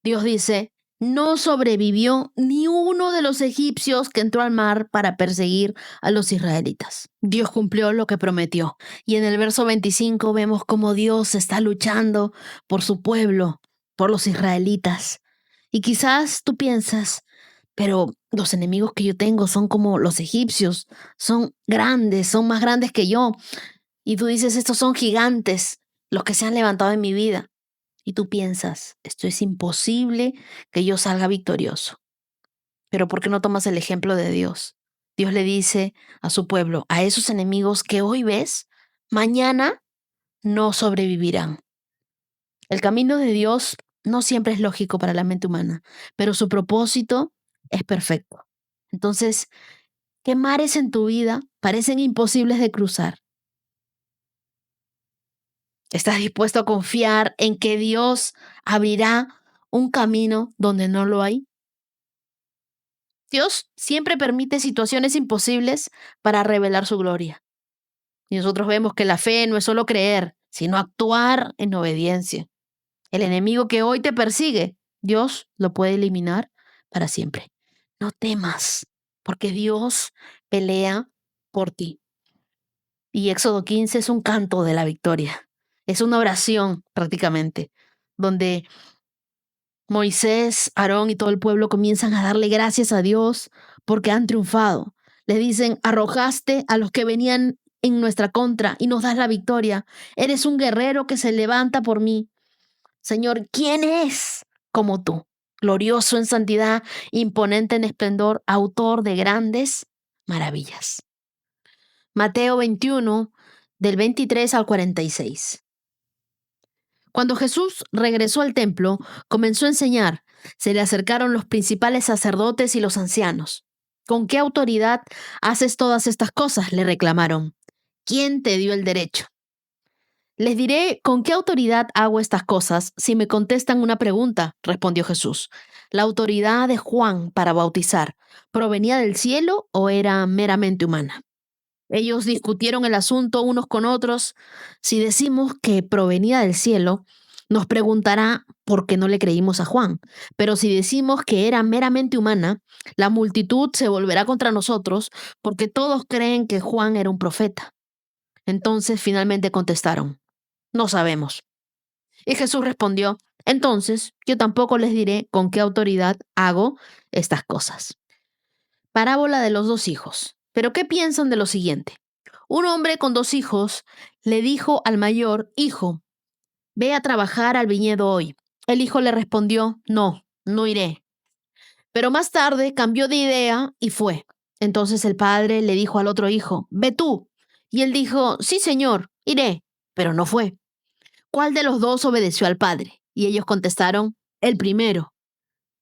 Dios dice, no sobrevivió ni uno de los egipcios que entró al mar para perseguir a los israelitas. Dios cumplió lo que prometió. Y en el verso 25 vemos cómo Dios está luchando por su pueblo, por los israelitas. Y quizás tú piensas, pero los enemigos que yo tengo son como los egipcios, son grandes, son más grandes que yo. Y tú dices, estos son gigantes, los que se han levantado en mi vida. Y tú piensas, esto es imposible que yo salga victorioso. Pero ¿por qué no tomas el ejemplo de Dios? Dios le dice a su pueblo, a esos enemigos que hoy ves, mañana no sobrevivirán. El camino de Dios no siempre es lógico para la mente humana, pero su propósito es perfecto. Entonces, ¿qué mares en tu vida parecen imposibles de cruzar? ¿Estás dispuesto a confiar en que Dios abrirá un camino donde no lo hay? Dios siempre permite situaciones imposibles para revelar su gloria. Y nosotros vemos que la fe no es solo creer, sino actuar en obediencia. El enemigo que hoy te persigue, Dios lo puede eliminar para siempre. No temas, porque Dios pelea por ti. Y Éxodo 15 es un canto de la victoria. Es una oración prácticamente, donde Moisés, Aarón y todo el pueblo comienzan a darle gracias a Dios porque han triunfado. Le dicen, arrojaste a los que venían en nuestra contra y nos das la victoria. Eres un guerrero que se levanta por mí. Señor, ¿quién es como tú? Glorioso en santidad, imponente en esplendor, autor de grandes maravillas. Mateo 21, del 23 al 46. Cuando Jesús regresó al templo, comenzó a enseñar. Se le acercaron los principales sacerdotes y los ancianos. ¿Con qué autoridad haces todas estas cosas?, le reclamaron. ¿Quién te dio el derecho? Les diré con qué autoridad hago estas cosas si me contestan una pregunta, respondió Jesús. ¿La autoridad de Juan para bautizar provenía del cielo o era meramente humana? Ellos discutieron el asunto unos con otros. Si decimos que provenía del cielo, nos preguntará por qué no le creímos a Juan. Pero si decimos que era meramente humana, la multitud se volverá contra nosotros porque todos creen que Juan era un profeta. Entonces finalmente contestaron, no sabemos. Y Jesús respondió, entonces yo tampoco les diré con qué autoridad hago estas cosas. Parábola de los dos hijos. ¿Pero qué piensan de lo siguiente? Un hombre con dos hijos le dijo al mayor, hijo, ve a trabajar al viñedo hoy. El hijo le respondió, no, no iré. Pero más tarde cambió de idea y fue. Entonces el padre le dijo al otro hijo, ve tú. Y él dijo, sí, señor, iré. Pero no fue. ¿Cuál de los dos obedeció al padre? Y ellos contestaron, el primero.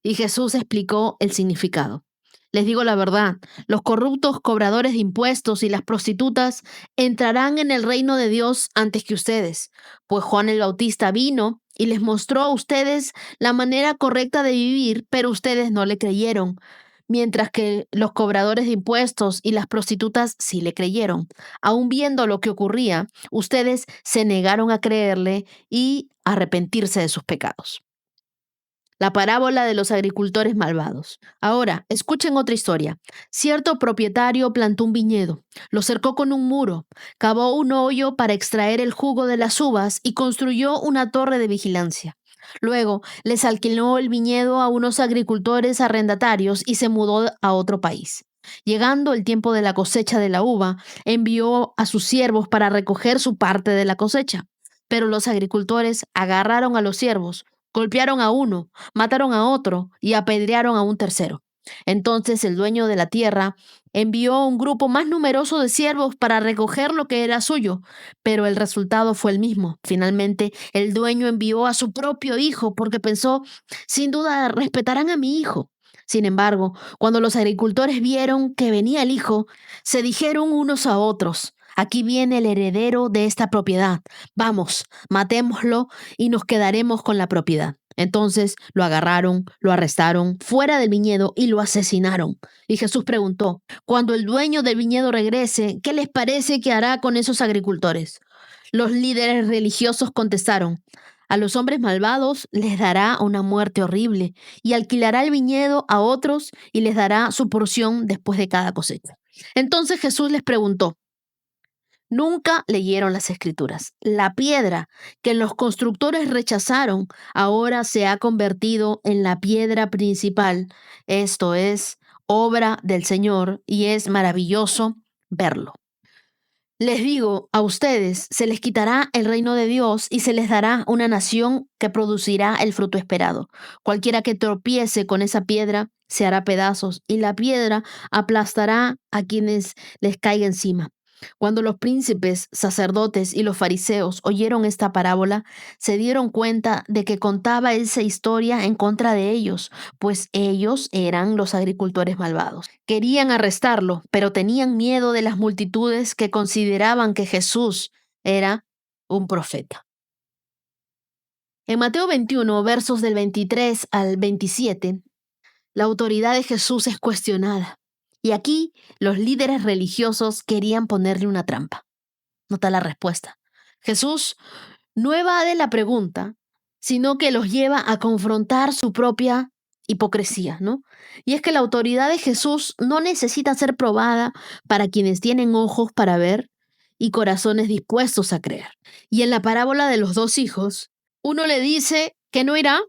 Y Jesús explicó el significado. Les digo la verdad, los corruptos cobradores de impuestos y las prostitutas entrarán en el reino de Dios antes que ustedes, pues Juan el Bautista vino y les mostró a ustedes la manera correcta de vivir, pero ustedes no le creyeron, mientras que los cobradores de impuestos y las prostitutas sí le creyeron. Aun viendo lo que ocurría, ustedes se negaron a creerle y arrepentirse de sus pecados. La parábola de los agricultores malvados. Ahora, escuchen otra historia. Cierto propietario plantó un viñedo, lo cercó con un muro, cavó un hoyo para extraer el jugo de las uvas y construyó una torre de vigilancia. Luego, les alquiló el viñedo a unos agricultores arrendatarios y se mudó a otro país. Llegando el tiempo de la cosecha de la uva, envió a sus siervos para recoger su parte de la cosecha. Pero los agricultores agarraron a los siervos, golpearon a uno, mataron a otro y apedrearon a un tercero. Entonces el dueño de la tierra envió un grupo más numeroso de siervos para recoger lo que era suyo, pero el resultado fue el mismo. Finalmente el dueño envió a su propio hijo porque pensó, sin duda respetarán a mi hijo. Sin embargo, cuando los agricultores vieron que venía el hijo, se dijeron unos a otros, aquí viene el heredero de esta propiedad. Vamos, matémoslo y nos quedaremos con la propiedad. Entonces lo agarraron, lo arrestaron fuera del viñedo y lo asesinaron. Y Jesús preguntó, cuando el dueño del viñedo regrese, ¿qué les parece que hará con esos agricultores? Los líderes religiosos contestaron, a los hombres malvados les dará una muerte horrible y alquilará el viñedo a otros y les dará su porción después de cada cosecha. Entonces Jesús les preguntó, Nunca leyeron las Escrituras. La piedra que los constructores rechazaron ahora se ha convertido en la piedra principal. Esto es obra del Señor y es maravilloso verlo. Les digo, a ustedes se les quitará el reino de Dios y se les dará una nación que producirá el fruto esperado. Cualquiera que tropiece con esa piedra se hará pedazos y la piedra aplastará a quienes les caiga encima. Cuando los príncipes, sacerdotes y los fariseos oyeron esta parábola, se dieron cuenta de que contaba esa historia en contra de ellos, pues ellos eran los agricultores malvados. Querían arrestarlo, pero tenían miedo de las multitudes que consideraban que Jesús era un profeta. En Mateo 21, versos del 23 al 27, la autoridad de Jesús es cuestionada. Y aquí los líderes religiosos querían ponerle una trampa. Nota la respuesta. Jesús no evade la pregunta, sino que los lleva a confrontar su propia hipocresía, ¿no? Y es que la autoridad de Jesús no necesita ser probada para quienes tienen ojos para ver y corazones dispuestos a creer. Y en la parábola de los dos hijos, uno le dice que no irá,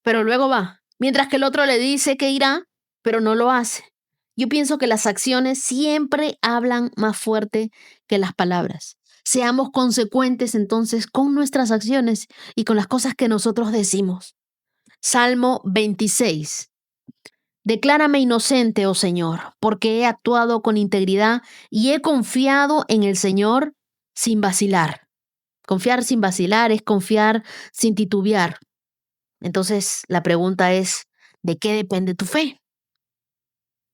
pero luego va, mientras que el otro le dice que irá, pero no lo hace. Yo pienso que las acciones siempre hablan más fuerte que las palabras. Seamos consecuentes entonces con nuestras acciones y con las cosas que nosotros decimos. Salmo 26. Declárame inocente, oh Señor, porque he actuado con integridad y he confiado en el Señor sin vacilar. Confiar sin vacilar es confiar sin titubear. Entonces, la pregunta es, ¿de qué depende tu fe?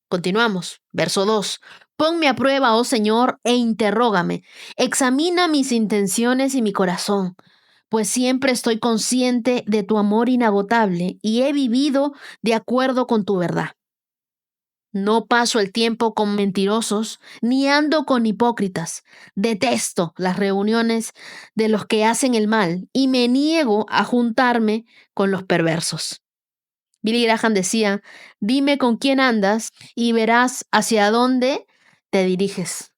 Continuamos. Verso 2. Ponme a prueba, oh Señor, e interrógame. Examina mis intenciones y mi corazón, pues siempre estoy consciente de tu amor inagotable y he vivido de acuerdo con tu verdad. No paso el tiempo con mentirosos, ni ando con hipócritas. Detesto las reuniones de los que hacen el mal y me niego a juntarme con los perversos. Billy Graham decía, dime con quién andas y verás hacia dónde te diriges.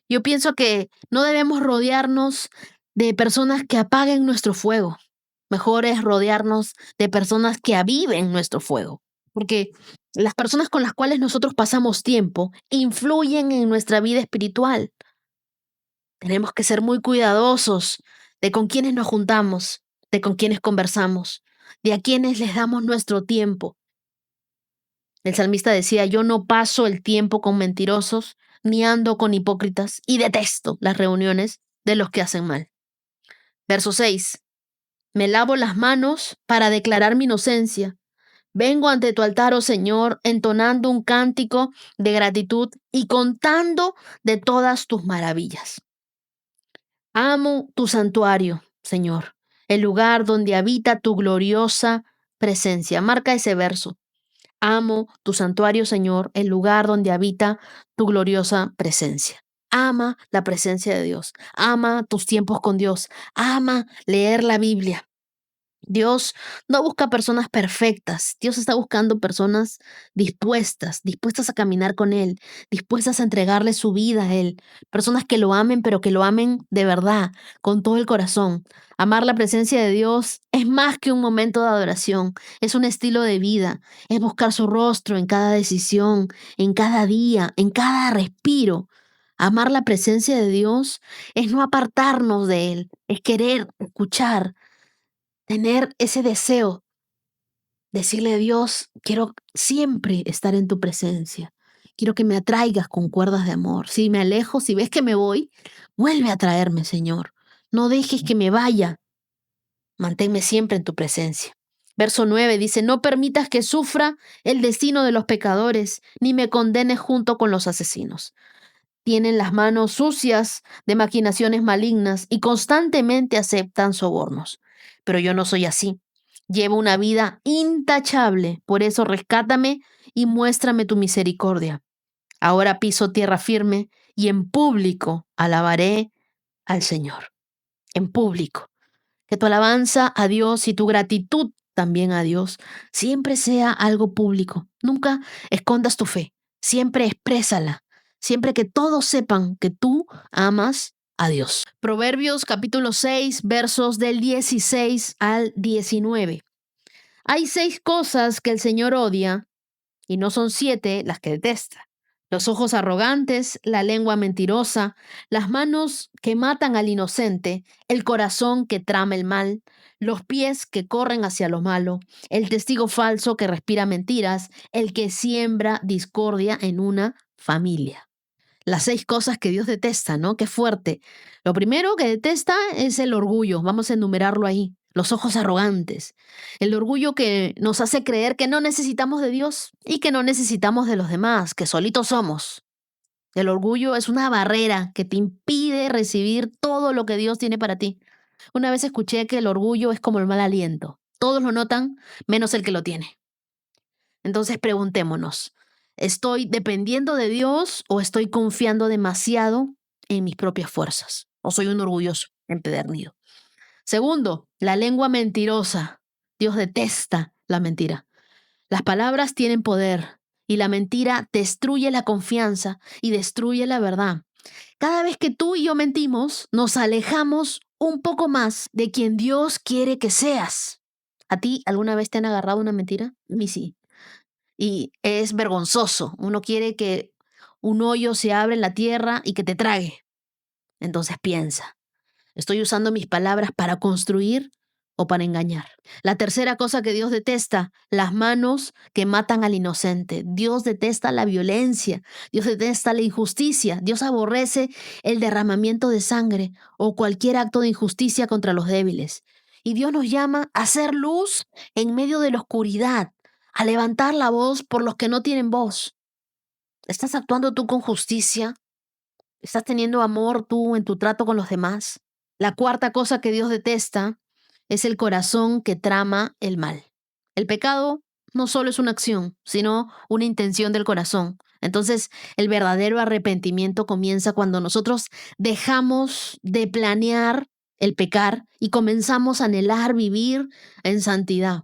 Yo pienso que no debemos rodearnos de personas que apaguen nuestro fuego. Mejor es rodearnos de personas que aviven nuestro fuego. Porque las personas con las cuales nosotros pasamos tiempo influyen en nuestra vida espiritual. Tenemos que ser muy cuidadosos de con quienes nos juntamos, de con quienes conversamos, de a quienes les damos nuestro tiempo. El salmista decía, yo no paso el tiempo con mentirosos, ni ando con hipócritas, y detesto las reuniones de los que hacen mal. Verso 6. Me lavo las manos para declarar mi inocencia. Vengo ante tu altar, oh Señor, entonando un cántico de gratitud y contando de todas tus maravillas. Amo tu santuario, Señor, el lugar donde habita tu gloriosa presencia. Marca ese verso. Amo tu santuario, Señor, el lugar donde habita tu gloriosa presencia. Ama la presencia de Dios. Ama tus tiempos con Dios. Ama leer la Biblia. Dios no busca personas perfectas. Dios está buscando personas dispuestas a caminar con Él, dispuestas a entregarle su vida a Él. Personas que lo amen, pero que lo amen de verdad, con todo el corazón. Amar la presencia de Dios es más que un momento de adoración, es un estilo de vida, es buscar su rostro en cada decisión, en cada día, en cada respiro. Amar la presencia de Dios es no apartarnos de Él, es querer escuchar, tener ese deseo, decirle a Dios, quiero siempre estar en tu presencia. Quiero que me atraigas con cuerdas de amor. Si me alejo, si ves que me voy, vuelve a traerme, Señor. No dejes que me vaya. Manténme siempre en tu presencia. Verso 9 dice, no permitas que sufra el destino de los pecadores, ni me condenes junto con los asesinos. Tienen las manos sucias de maquinaciones malignas y constantemente aceptan sobornos. Pero yo no soy así. Llevo una vida intachable, por eso rescátame y muéstrame tu misericordia. Ahora piso tierra firme y en público alabaré al Señor. En público. Que tu alabanza a Dios y tu gratitud también a Dios siempre sea algo público. Nunca escondas tu fe. Siempre exprésala. Siempre que todos sepan que tú amas a Dios. Proverbios capítulo 6, versos del 16 al 19. Hay 6 cosas que el Señor odia y no son 7 las que detesta: los ojos arrogantes, la lengua mentirosa, las manos que matan al inocente, el corazón que trama el mal, los pies que corren hacia lo malo, el testigo falso que respira mentiras, el que siembra discordia en una familia. Las 6 cosas que Dios detesta, ¿no? Qué fuerte. Lo primero que detesta es el orgullo. Vamos a enumerarlo ahí. Los ojos arrogantes. El orgullo que nos hace creer que no necesitamos de Dios y que no necesitamos de los demás, que solitos somos. El orgullo es una barrera que te impide recibir todo lo que Dios tiene para ti. Una vez escuché que el orgullo es como el mal aliento. Todos lo notan, menos el que lo tiene. Entonces preguntémonos, ¿estoy dependiendo de Dios o estoy confiando demasiado en mis propias fuerzas? ¿O soy un orgulloso empedernido? Segundo, la lengua mentirosa. Dios detesta la mentira. Las palabras tienen poder y la mentira destruye la confianza y destruye la verdad. Cada vez que tú y yo mentimos, nos alejamos un poco más de quien Dios quiere que seas. ¿A ti alguna vez te han agarrado una mentira? A mí sí. Y es vergonzoso. Uno quiere que un hoyo se abra en la tierra y que te trague. Entonces piensa, ¿estoy usando mis palabras para construir o para engañar? La tercera cosa que Dios detesta: las manos que matan al inocente. Dios detesta la violencia, Dios detesta la injusticia, Dios aborrece el derramamiento de sangre o cualquier acto de injusticia contra los débiles. Y Dios nos llama a hacer luz en medio de la oscuridad, a levantar la voz por los que no tienen voz. ¿Estás actuando tú con justicia? ¿Estás teniendo amor tú en tu trato con los demás? La cuarta cosa que Dios detesta es el corazón que trama el mal. El pecado no solo es una acción, sino una intención del corazón. Entonces, el verdadero arrepentimiento comienza cuando nosotros dejamos de planear el pecar y comenzamos a anhelar vivir en santidad.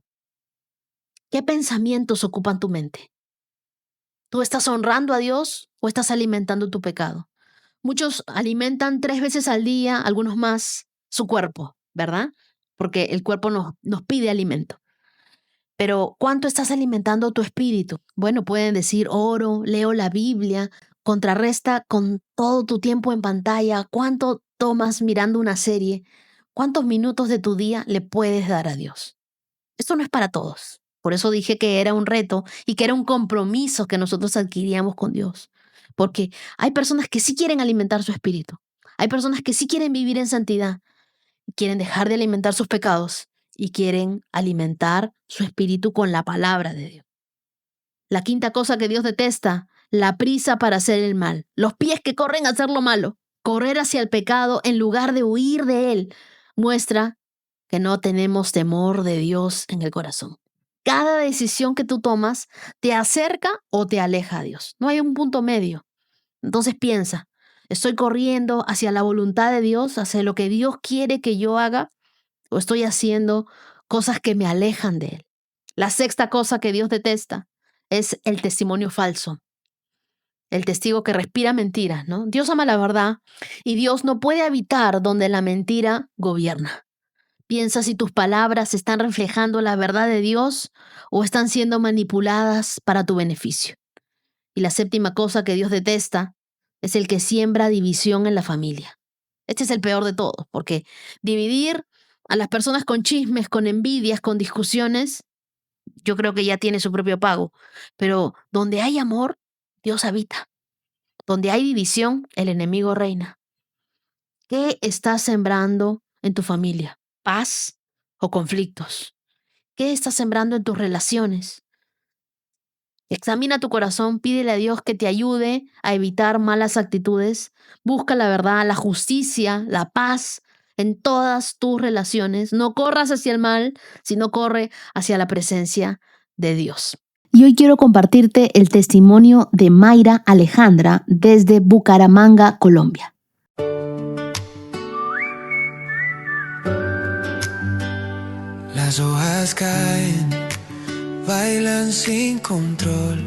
¿Qué pensamientos ocupan tu mente? ¿Tú estás honrando a Dios o estás alimentando tu pecado? Muchos alimentan 3 veces al día, algunos más, su cuerpo, ¿verdad? Porque el cuerpo nos pide alimento. Pero ¿cuánto estás alimentando tu espíritu? Bueno, pueden decir, oro, leo la Biblia, contrarresta con todo tu tiempo en pantalla. ¿Cuánto tomas mirando una serie? ¿Cuántos minutos de tu día le puedes dar a Dios? Esto no es para todos. Por eso dije que era un reto y que era un compromiso que nosotros adquiríamos con Dios. Porque hay personas que sí quieren alimentar su espíritu. Hay personas que sí quieren vivir en santidad, quieren dejar de alimentar sus pecados y quieren alimentar su espíritu con la palabra de Dios. La quinta cosa que Dios detesta: la prisa para hacer el mal. Los pies que corren a hacer lo malo. Correr hacia el pecado en lugar de huir de él muestra que no tenemos temor de Dios en el corazón. Cada decisión que tú tomas te acerca o te aleja a Dios. No hay un punto medio. Entonces piensa, ¿estoy corriendo hacia la voluntad de Dios, hacia lo que Dios quiere que yo haga? ¿O estoy haciendo cosas que me alejan de Él? La sexta cosa que Dios detesta es el testimonio falso. El testigo que respira mentiras, ¿no? Dios ama la verdad y Dios no puede habitar donde la mentira gobierna. Piensa si tus palabras están reflejando la verdad de Dios o están siendo manipuladas para tu beneficio. Y la séptima cosa que Dios detesta es el que siembra división en la familia. Este es el peor de todos, porque dividir a las personas con chismes, con envidias, con discusiones, yo creo que ya tiene su propio pago. Pero donde hay amor, Dios habita. Donde hay división, el enemigo reina. ¿Qué estás sembrando en tu familia? ¿Paz o conflictos? ¿Qué estás sembrando en tus relaciones? Examina tu corazón, pídele a Dios que te ayude a evitar malas actitudes. Busca la verdad, la justicia, la paz en todas tus relaciones. No corras hacia el mal, sino corre hacia la presencia de Dios. Y hoy quiero compartirte el testimonio de Mayra Alejandra desde Bucaramanga, Colombia. Las hojas caen, bailan sin control.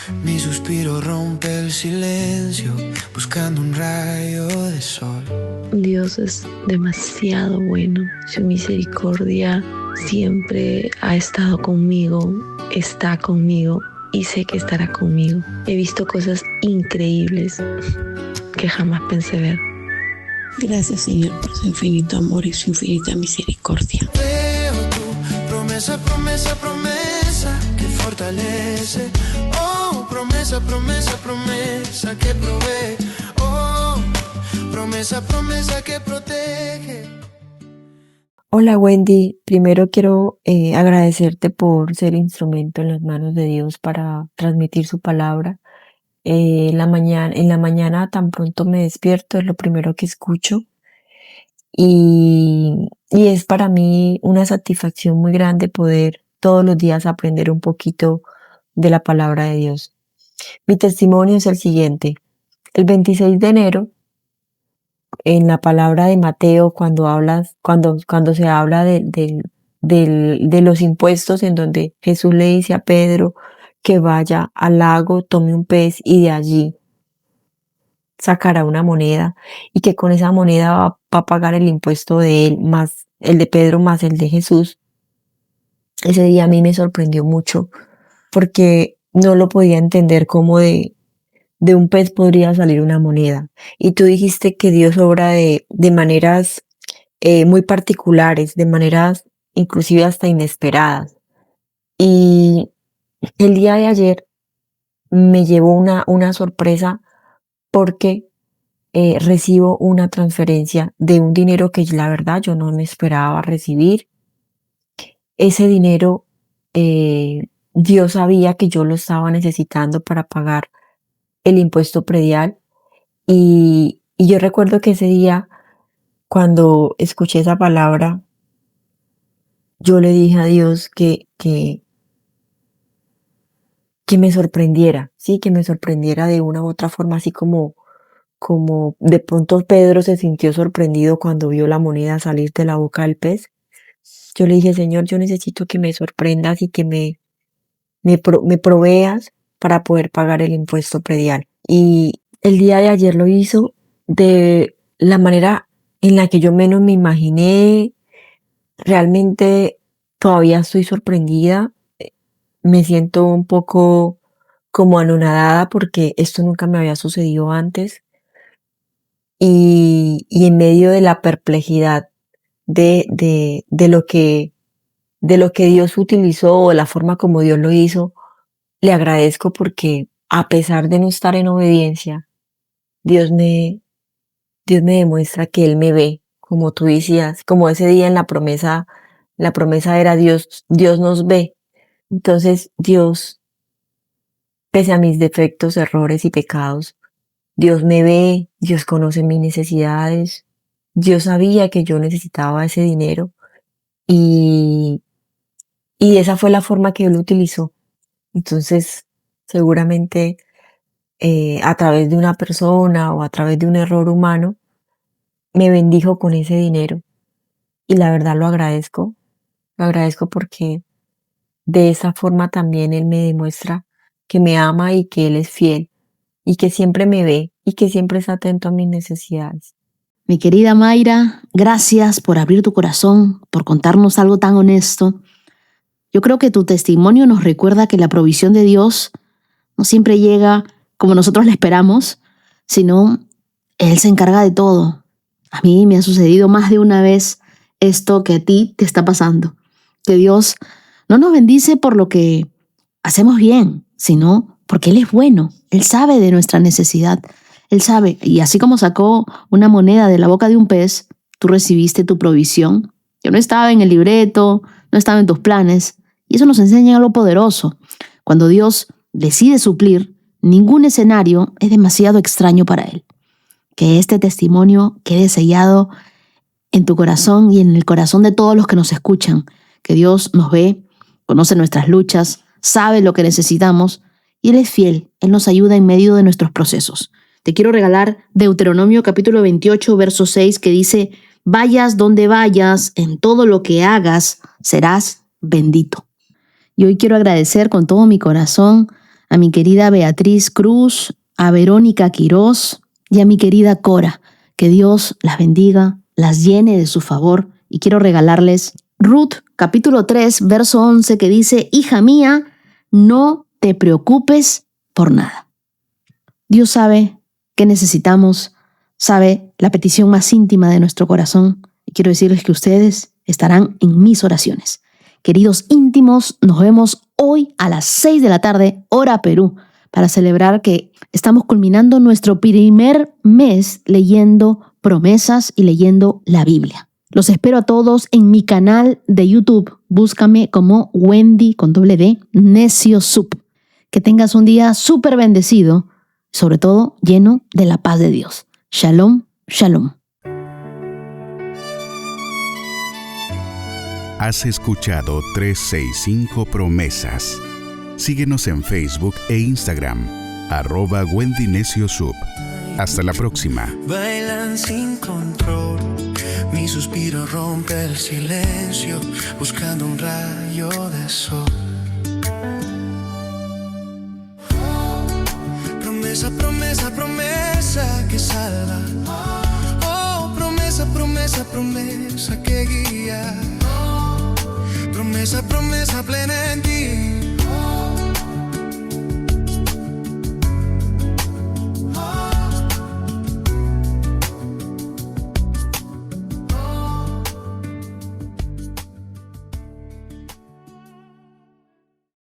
Mi suspiro rompe el silencio, buscando un rayo de sol. Dios es demasiado bueno. Su misericordia siempre ha estado conmigo, está conmigo y sé que estará conmigo. He visto cosas increíbles que jamás pensé ver. Gracias, Señor, por su infinito amor y su infinita misericordia. Veo tu promesa, promesa, promesa que fortalece. Oh, promesa, promesa, promesa que provee. Oh, promesa, promesa que protege. Hola Wendy, primero quiero agradecerte por ser instrumento en las manos de Dios para transmitir su palabra. En la mañana tan pronto me despierto, es lo primero que escucho y es para mí una satisfacción muy grande poder todos los días aprender un poquito de la palabra de Dios. Mi testimonio es el siguiente. El 26 de enero, en la palabra de Mateo, cuando se habla de los impuestos, en donde Jesús le dice a Pedro que vaya al lago, tome un pez y de allí sacará una moneda y que con esa moneda va a pagar el impuesto de él, más el de Pedro, más el de Jesús. Ese día a mí me sorprendió mucho porque no lo podía entender cómo de un pez podría salir una moneda. Y tú dijiste que Dios obra de maneras muy particulares, de maneras inclusive hasta inesperadas. Y el día de ayer me llevó una sorpresa porque recibo una transferencia de un dinero que la verdad yo no me esperaba recibir. Ese dinero Dios sabía que yo lo estaba necesitando para pagar el impuesto predial y yo recuerdo que ese día cuando escuché esa palabra yo le dije a Dios que me sorprendiera, sí, que me sorprendiera de una u otra forma, así como de pronto Pedro se sintió sorprendido cuando vio la moneda salir de la boca del pez. Yo le dije, Señor, yo necesito que me sorprendas y que me proveas para poder pagar el impuesto predial. Y el día de ayer lo hizo de la manera en la que yo menos me imaginé. Realmente todavía estoy sorprendida. Me siento un poco como anonadada porque esto nunca me había sucedido antes. Y en medio de la perplejidad de lo que Dios utilizó o la forma como Dios lo hizo, le agradezco porque a pesar de no estar en obediencia, Dios me demuestra que Él me ve, como tú decías, como ese día en la promesa era Dios nos ve. Entonces Dios, pese a mis defectos, errores y pecados, Dios me ve, Dios conoce mis necesidades, Dios sabía que yo necesitaba ese dinero y esa fue la forma que Él utilizó. Entonces, seguramente a través de una persona o a través de un error humano, me bendijo con ese dinero. Y la verdad lo agradezco porque de esa forma también Él me demuestra que me ama y que Él es fiel y que siempre me ve y que siempre está atento a mis necesidades. Mi querida Mayra, gracias por abrir tu corazón, por contarnos algo tan honesto. Yo creo que tu testimonio nos recuerda que la provisión de Dios no siempre llega como nosotros la esperamos, sino Él se encarga de todo. A mí me ha sucedido más de una vez esto que a ti te está pasando. Que Dios no nos bendice por lo que hacemos bien, sino porque Él es bueno. Él sabe de nuestra necesidad. Él sabe, y así como sacó una moneda de la boca de un pez, tú recibiste tu provisión. Yo no estaba en el libreto, no estaba en tus planes, y eso nos enseña algo poderoso. Cuando Dios decide suplir, ningún escenario es demasiado extraño para Él. Que este testimonio quede sellado en tu corazón y en el corazón de todos los que nos escuchan. Que Dios nos ve, conoce nuestras luchas, sabe lo que necesitamos y Él es fiel. Él nos ayuda en medio de nuestros procesos. Te quiero regalar Deuteronomio capítulo 28, verso 6, que dice: vayas donde vayas, en todo lo que hagas, serás bendito. Y hoy quiero agradecer con todo mi corazón a mi querida Beatriz Cruz, a Verónica Quirós y a mi querida Cora. Que Dios las bendiga, las llene de su favor. Y quiero regalarles Ruth, capítulo 3, verso 11, que dice: hija mía, no te preocupes por nada. Dios sabe qué necesitamos, sabe la petición más íntima de nuestro corazón. Y quiero decirles que ustedes estarán en mis oraciones. Queridos íntimos, nos vemos hoy a las 6 de la tarde, hora Perú, para celebrar que estamos culminando nuestro primer mes leyendo promesas y leyendo la Biblia. Los espero a todos en mi canal de YouTube. Búscame como Wendy con doble D, Necio Sub. Que tengas un día súper bendecido, sobre todo lleno de la paz de Dios. Shalom, shalom. Has escuchado 365 Promesas. Síguenos en Facebook e Instagram, @Wendy Necio Sub. Hasta la próxima. Bailan sin control, mi suspiro rompe el silencio, buscando un rayo de sol. Promesa, promesa, promesa que salva. Oh, promesa, promesa, promesa que guía. Promesa, promesa plena en ti.